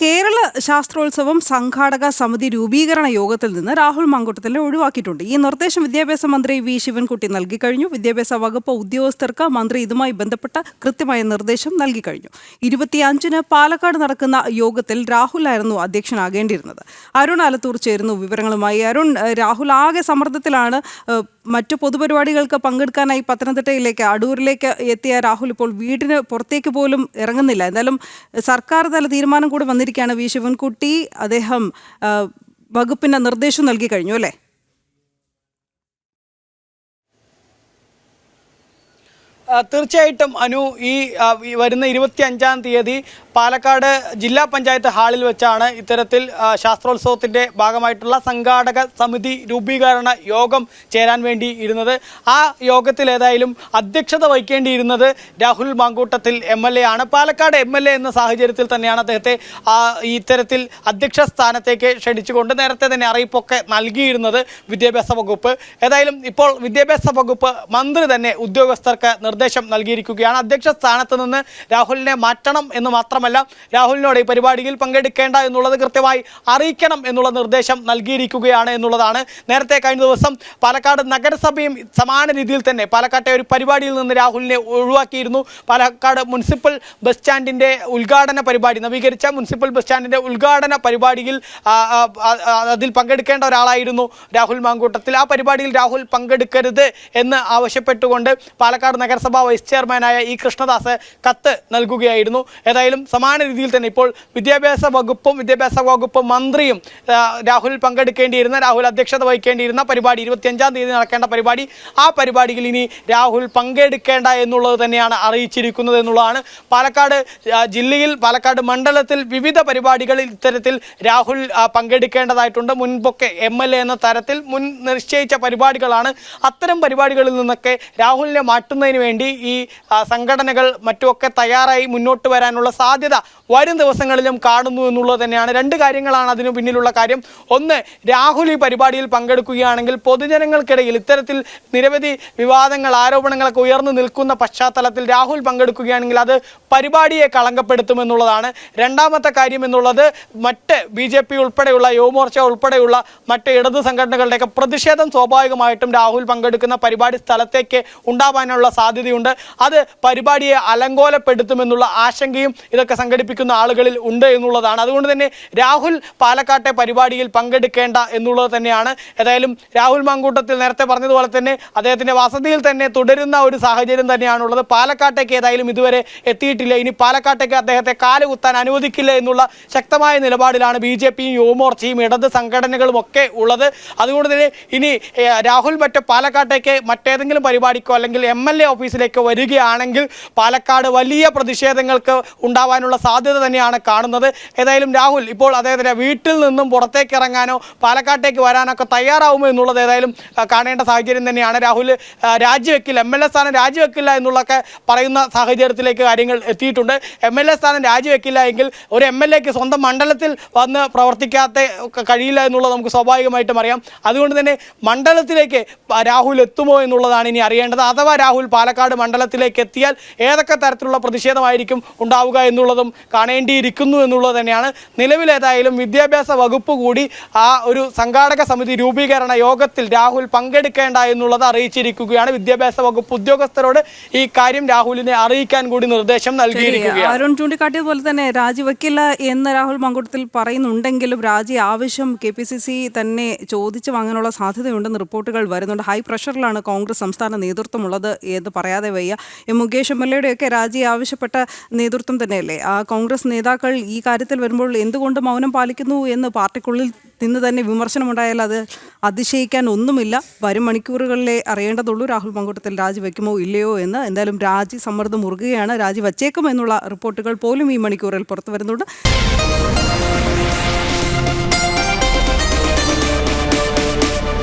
കേരള ശാസ്ത്രോത്സവം സംഘാടക സമിതി രൂപീകരണ യോഗത്തിൽ നിന്ന് രാഹുൽ മാങ്കൂട്ടത്തിലിനെ ഒഴിവാക്കിയിട്ടുണ്ട്. ഈ നിർദ്ദേശം വിദ്യാഭ്യാസ മന്ത്രി വി ശിവൻകുട്ടി നൽകി കഴിഞ്ഞു. വിദ്യാഭ്യാസ വകുപ്പ് ഉദ്യോഗസ്ഥർക്ക് മന്ത്രി ഇതുമായി ബന്ധപ്പെട്ട കൃത്യമായ നിർദ്ദേശം നൽകി കഴിഞ്ഞു. 25-ന് പാലക്കാട് നടക്കുന്ന യോഗത്തിൽ രാഹുലായിരുന്നു അധ്യക്ഷനാകേണ്ടിയിരുന്നത്. അരുൺ ആലത്തൂർ ചേരുന്നു വിവരങ്ങളുമായി. അരുൺ, രാഹുൽ ആകെ സമ്മർദ്ദത്തിലാണ്. മറ്റു പൊതുപരിപാടികൾക്ക് പങ്കെടുക്കാനായി പത്തനംതിട്ടയിലേക്ക്, അടൂരിലേക്ക് എത്തിയ രാഹുൽ ഇപ്പോൾ വീടിന് പുറത്തേക്ക് പോലും ഇറങ്ങുന്നില്ല. എന്തായാലും സർക്കാർ തല തീരുമാനം കൂടി വന്നിരിക്കുകയാണ്. വി ശിവൻകുട്ടി അദ്ദേഹം വകുപ്പിന് നിർദ്ദേശം നൽകി കഴിഞ്ഞു അല്ലേ? തീർച്ചയായിട്ടും അനു, ഈ വരുന്ന 25-ാം തീയതി പാലക്കാട് ജില്ലാ പഞ്ചായത്ത് ഹാളിൽ വെച്ചാണ് ഇത്തരത്തിൽ ശാസ്ത്രോത്സവത്തിൻ്റെ ഭാഗമായിട്ടുള്ള സംഘാടക സമിതി രൂപീകരണ യോഗം ചേരാൻ വേണ്ടി ഇരുന്നത്. ആ യോഗത്തിൽ ഏതായാലും അധ്യക്ഷത വഹിക്കേണ്ടിയിരുന്നത് രാഹുൽ മാങ്കൂട്ടത്തിൽ MLA ആണ്. പാലക്കാട് MLA എന്ന സാഹചര്യത്തിൽ തന്നെയാണ് അദ്ദേഹത്തെ ഇത്തരത്തിൽ അധ്യക്ഷ സ്ഥാനത്തേക്ക് ക്ഷണിച്ചുകൊണ്ട് നേരത്തെ തന്നെ അറിയിപ്പൊക്കെ നൽകിയിരുന്നത് വിദ്യാഭ്യാസ വകുപ്പ്. ഏതായാലും ഇപ്പോൾ വിദ്യാഭ്യാസ വകുപ്പ് മന്ത്രി തന്നെ ഉദ്യോഗസ്ഥർക്ക് നിർദ്ദേശം നൽകിയിരിക്കുകയാണ്. അധ്യക്ഷ സ്ഥാനത്ത് നിന്ന് രാഹുലിനെ മാറ്റണം എന്ന് മാത്രമല്ല, രാഹുലിനോട് ഈ പരിപാടിയിൽ പങ്കെടുക്കേണ്ട എന്നുള്ളത് കൃത്യമായി അറിയിക്കണം എന്നുള്ള നിർദ്ദേശം നൽകിയിരിക്കുകയാണ് എന്നുള്ളതാണ്. നേരത്തെ കഴിഞ്ഞ ദിവസം പാലക്കാട് നഗരസഭയും സമാന രീതിയിൽ തന്നെ പാലക്കാട്ടെ ഒരു പരിപാടിയിൽ നിന്ന് രാഹുലിനെ ഒഴിവാക്കിയിരുന്നു. പാലക്കാട് മുനിസിപ്പൽ ബസ് സ്റ്റാൻഡിൻ്റെ ഉദ്ഘാടന പരിപാടി, നവീകരിച്ച മുനിസിപ്പൽ ബസ് സ്റ്റാൻഡിൻ്റെ ഉദ്ഘാടന പരിപാടിയിൽ അതിൽ പങ്കെടുക്കേണ്ട ഒരാളായിരുന്നു രാഹുൽ മാങ്കൂട്ടത്തിൽ. ആ പരിപാടിയിൽ രാഹുൽ പങ്കെടുക്കരുത് എന്ന് ആവശ്യപ്പെട്ടുകൊണ്ട് പാലക്കാട് നഗരസഭ വൈസ് ചെയർമാനായ ഇ കൃഷ്ണദാസ് കത്ത് നൽകുകയായിരുന്നു. ഏതായാലും സമാന രീതിയിൽ തന്നെ ഇപ്പോൾ വിദ്യാഭ്യാസ വകുപ്പ് മന്ത്രിയും രാഹുൽ പങ്കെടുക്കേണ്ടിയിരുന്ന, രാഹുൽ അധ്യക്ഷത വഹിക്കേണ്ടിയിരുന്ന പരിപാടി 25-ാം തീയതി നടക്കേണ്ട പരിപാടി, ആ പരിപാടിയിൽ ഇനി രാഹുൽ പങ്കെടുക്കേണ്ട എന്നുള്ളത് തന്നെയാണ് അറിയിച്ചിരിക്കുന്നത് എന്നുള്ളതാണ്. പാലക്കാട് ജില്ലയിൽ, പാലക്കാട് മണ്ഡലത്തിൽ വിവിധ പരിപാടികളിൽ ഇത്തരത്തിൽ രാഹുൽ പങ്കെടുക്കേണ്ടതായിട്ടുണ്ട്. മുൻപൊക്കെ MLA എന്ന തരത്തിൽ മുൻ നിശ്ചയിച്ച പരിപാടികളാണ്. അത്തരം പരിപാടികളിൽ നിന്നൊക്കെ രാഹുലിനെ മാറ്റുന്നതിന് വേണ്ടി ഈ സംഘടനകൾ മറ്റുമൊക്കെ തയ്യാറായി മുന്നോട്ട് വരാനുള്ള സാധ്യത വരും ദിവസങ്ങളിലും കാണുന്നു എന്നുള്ളത് തന്നെയാണ്. രണ്ട് കാര്യങ്ങളാണ് അതിനു പിന്നിലുള്ള കാര്യം. ഒന്ന്, രാഹുൽ ഈ പരിപാടിയിൽ പങ്കെടുക്കുകയാണെങ്കിൽ പൊതുജനങ്ങൾക്കിടയിൽ ഇത്തരത്തിൽ നിരവധി വിവാദങ്ങൾ, ആരോപണങ്ങളൊക്കെ ഉയർന്നു നിൽക്കുന്ന പശ്ചാത്തലത്തിൽ രാഹുൽ പങ്കെടുക്കുകയാണെങ്കിൽ അത് പരിപാടിയെ കളങ്കപ്പെടുത്തുമെന്നുള്ളതാണ്. രണ്ടാമത്തെ കാര്യം എന്നുള്ളത് മറ്റ് BJP ഉൾപ്പെടെയുള്ള, യുവമോർച്ച ഉൾപ്പെടെയുള്ള മറ്റ് ഇടത് സംഘടനകളുടെയൊക്കെ പ്രതിഷേധം സ്വാഭാവികമായിട്ടും രാഹുൽ പങ്കെടുക്കുന്ന പരിപാടി സ്ഥലത്തേക്ക് ഉണ്ടാവാനുള്ള സാധ്യതയുണ്ട്. അത് പരിപാടിയെ അലങ്കോലപ്പെടുത്തുമെന്നുള്ള ആശങ്കയും ഇതൊക്കെ സംഘടിപ്പിക്കുന്ന ആളുകളിൽ ഉണ്ട് എന്നുള്ളതാണ്. അതുകൊണ്ട് തന്നെ രാഹുൽ പാലക്കാട്ടെ പരിപാടിയിൽ പങ്കെടുക്കേണ്ട എന്നുള്ളത് തന്നെയാണ്. ഏതായാലും രാഹുൽ മാങ്കൂട്ടത്തിൽ നേരത്തെ പറഞ്ഞതുപോലെ തന്നെ അദ്ദേഹത്തിൻ്റെ വസതിയിൽ തന്നെ തുടരുന്ന ഒരു സാഹചര്യം തന്നെയാണുള്ളത്. പാലക്കാട്ടേക്ക് ഏതായാലും ഇതുവരെ എത്തിയിട്ടില്ല. ഇനി പാലക്കാട്ടേക്ക് അദ്ദേഹത്തെ കാലുകുത്താൻ അനുവദിക്കില്ല എന്നുള്ള ശക്തമായ നിലപാടിലാണ് BJPയും യുവമോർച്ചയും ഇടത് സംഘടനകളും ഒക്കെ ഉള്ളത്. അതുകൊണ്ട് തന്നെ ഇനി രാഹുൽ പാലക്കാട്ടേക്ക് മറ്റേതെങ്കിലും പരിപാടിക്കോ അല്ലെങ്കിൽ MLA ഓഫീസിലേക്കോ വരികയാണെങ്കിൽ പാലക്കാട് വലിയ പ്രതിഷേധങ്ങൾക്ക് ഉണ്ടാവാനുള്ള സാധ്യത തന്നെയാണ് കാണുന്നത്. ഏതായാലും രാഹുൽ ഇപ്പോൾ അദ്ദേഹത്തിൻ്റെ വീട്ടിൽ നിന്നും പുറത്തേക്ക് ഇറങ്ങാനോ പാലക്കാട്ടേക്ക് വരാനൊക്കെ തയ്യാറാവുമോ എന്നുള്ളത് ഏതായാലും കാണേണ്ട സാഹചര്യം തന്നെയാണ്. രാഹുൽ രാജിവെക്കില്ല, MLA സ്ഥാനം രാജിവെക്കില്ല എന്നുള്ളതൊക്കെ പറയുന്ന സാഹചര്യത്തിലേക്ക് കാര്യങ്ങൾ എത്തിയിട്ടുണ്ട്. MLA സ്ഥാനം രാജിവെക്കില്ല എങ്കിൽ ഒരു MLAക്ക് സ്വന്തം മണ്ഡലത്തിൽ വന്ന് പ്രവർത്തിക്കാത്ത കഴിയില്ല എന്നുള്ളത് നമുക്ക് സ്വാഭാവികമായിട്ടും അറിയാം. അതുകൊണ്ട് തന്നെ മണ്ഡലത്തിലേക്ക് രാഹുൽ എത്തുമോ എന്നുള്ളതാണ് ഇനി അറിയേണ്ടത്. അഥവാ രാഹുൽ പാലക്കാട് മണ്ഡലത്തിലേക്ക് എത്തിയാൽ ഏതൊക്കെ തരത്തിലുള്ള പ്രതിഷേധമായിരിക്കും ഉണ്ടാവുക എന്നുള്ളതും കാണേണ്ടിയിരിക്കുന്നു എന്നുള്ളത് തന്നെയാണ്. നിലവിലേതായാലും വിദ്യാഭ്യാസ വകുപ്പ് കൂടി ആ ഒരു സംഘാടക സമിതി രൂപീകരണ യോഗത്തിൽ രാഹുൽ പങ്കെടുക്കേണ്ട എന്നുള്ളത് അറിയിച്ചിരിക്കുകയാണ്. വിദ്യാഭ്യാസ വകുപ്പ് ഉദ്യോഗസ്ഥരോട് ഈ കാര്യം രാഹുലിനെ അറിയിക്കാൻ കൂടി നിർദ്ദേശം നൽകിയിരിക്കുകയാണ്. അരുൺ ചൂണ്ടിക്കാട്ടിയതുപോലെ തന്നെ രാജിവെക്കില്ല എന്ന് രാഹുൽ മാങ്കൂട്ടത്തിൽ പറയുന്നുണ്ടെങ്കിലും രാജി ആവശ്യം KPCC തന്നെ ചോദിച്ചു വാങ്ങാനുള്ള സാധ്യതയുണ്ടെന്ന് റിപ്പോർട്ടുകൾ വരുന്നുണ്ട്. ഹൈ പ്രഷറിലാണ് കോൺഗ്രസ് സംസ്ഥാന നേതൃത്വമുള്ളത് എന്ന് പറയാതെ വയ്യ. മുകേഷ് MLAയുടെയൊക്കെ രാജി ആവശ്യപ്പെട്ട നേതൃത്വം തന്നെയല്ലേ. ആ കോൺഗ്രസ് നേതാക്കൾ ഈ കാര്യത്തിൽ വരുമ്പോൾ എന്തുകൊണ്ട് മൗനം പാലിക്കുന്നു എന്ന് പാർട്ടിക്കുള്ളിൽ നിന്ന് തന്നെ വിമർശനമുണ്ടായാൽ അത് അതിശയിക്കാൻ ഒന്നുമില്ല. വരും മണിക്കൂറുകളിലെ അറിയേണ്ടതുള്ളൂ രാഹുൽ മാങ്കൂട്ടത്തിൽ രാജിവെക്കുമോ ഇല്ലയോ എന്ന്. എന്തായാലും രാജി സമ്മർദ്ദം മുറുകുകയാണ്. രാജി വച്ചേക്കും എന്നുള്ള റിപ്പോർട്ടുകൾ പോലും ഈ മണിക്കൂറിൽ പുറത്തു വരുന്നുണ്ട്.